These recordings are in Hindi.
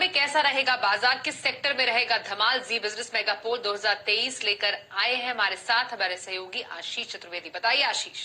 में कैसा रहेगा बाजार, किस सेक्टर में रहेगा धमाल? जी बिजनेस मेगा पोल 2023 लेकर आए हैं हमारे साथ हमारे सहयोगी आशीष चतुर्वेदी। बताइए आशीष।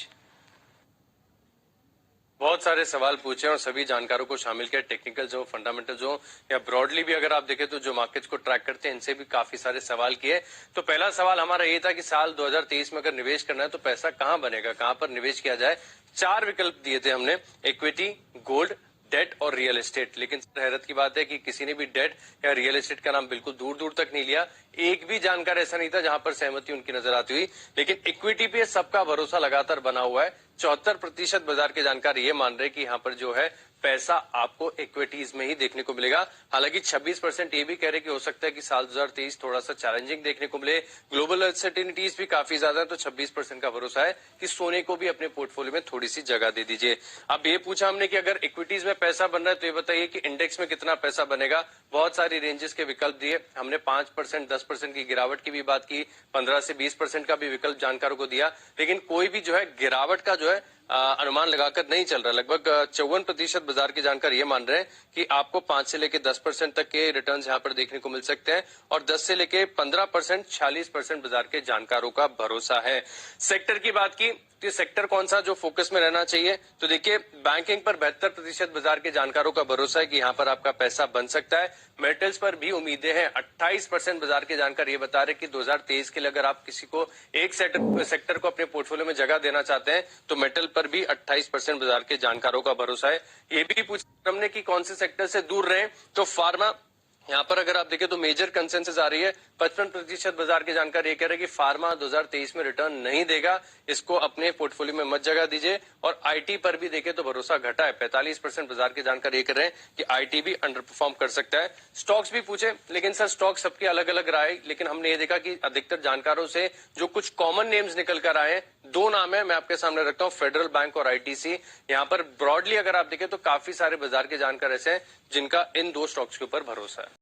बहुत सारे सवाल पूछे और सभी जानकारों को शामिल किया, टेक्निकल जो, फंडामेंटल जो, या ब्रॉडली भी अगर आप देखें तो जो मार्केट्स को ट्रैक करते हैं इनसे भी काफी सारे सवाल किए। तो पहला सवाल हमारा ये था कि साल 2023 में अगर निवेश करना है तो पैसा कहां बनेगा, कहां पर निवेश किया जाए। 4 विकल्प दिए थे हमने, इक्विटी, गोल्ड, डेट और रियल एस्टेट। लेकिन हैरत की बात है कि किसी ने भी डेट या रियल एस्टेट का नाम बिल्कुल दूर दूर तक नहीं लिया। एक भी जानकार ऐसा नहीं था जहां पर सहमति उनकी नजर आती हुई। लेकिन इक्विटी पे सबका भरोसा लगातार बना हुआ है। 74% बाजार के जानकार ये मान रहे कि यहाँ पर जो है पैसा आपको इक्विटीज में ही देखने को मिलेगा। हालांकि 26% ये भी कह रहे कि हो सकता है कि साल 2023 थोड़ा सा चैलेंजिंग देखने को मिले। ग्लोबल अनसर्टेनिटीज भी काफी ज्यादा है, तो 26% का भरोसा है कि सोने को भी अपने पोर्टफोलियो में थोड़ी सी जगह दे दीजिए। अब ये पूछा हमने कि अगर इक्विटीज में पैसा बन रहा है तो ये बताइए कि इंडेक्स में कितना पैसा बनेगा। बहुत सारी रेंजेस के विकल्प दिए हमने, 5%, 10% की गिरावट की भी बात की, 15 से 20% का भी विकल्प जानकारों को दिया। लेकिन कोई भी जो है गिरावट का जो है अनुमान लगाकर नहीं चल रहा। लगभग 54% बाजार के जानकार ये मान रहे हैं कि आपको 5 से लेकर 10% तक के रिटर्न्स यहाँ पर देखने को मिल सकते हैं, और 10 से लेकर 15%, 46% बाजार के जानकारों का भरोसा है। सेक्टर की बात की तो ये सेक्टर कौन सा जो फोकस में रहना चाहिए, तो देखिए बैंकिंग पर 72% बाजार के जानकारों का भरोसा है कि यहाँ पर आपका पैसा बन सकता है। मेटल्स पर भी उम्मीदें हैं। 28% बाजार के जानकार ये बता रहे कि 2023 के लिए अगर आप किसी को एक सेक्टर को अपने पोर्टफोलियो में जगह देना चाहते हैं तो मेटल पर भी 28% बाजार के जानकारों का भरोसा है। ये भी पूछा हमने कि कौन से सेक्टर से दूर रहे, तो फार्मा, यहाँ पर अगर आप देखें तो मेजर कंसेंसस आ रही है। 55% बाजार के जानकार ये कह रहे हैं कि फार्मा 2023 में रिटर्न नहीं देगा, इसको अपने पोर्टफोलियो में मत जगह दीजिए। और आईटी पर भी देखें तो भरोसा घटा है। 45% बाजार के जानकार ये कह रहे हैं कि आईटी भी अंडर परफॉर्म कर सकता है। स्टॉक्स भी पूछे, लेकिन सर स्टॉक सबके अलग अलग राय, लेकिन हमने ये देखा कि अधिकतर जानकारों से जो कुछ कॉमन नेम्स निकल कर आए हैं, 2 नाम है मैं आपके सामने रखता हूँ, फेडरल बैंक और आईटीसी। यहाँ पर ब्रॉडली अगर आप देखें तो काफी सारे बाजार के जानकार ऐसे हैं जिनका इन 2 स्टॉक्स के ऊपर भरोसा है।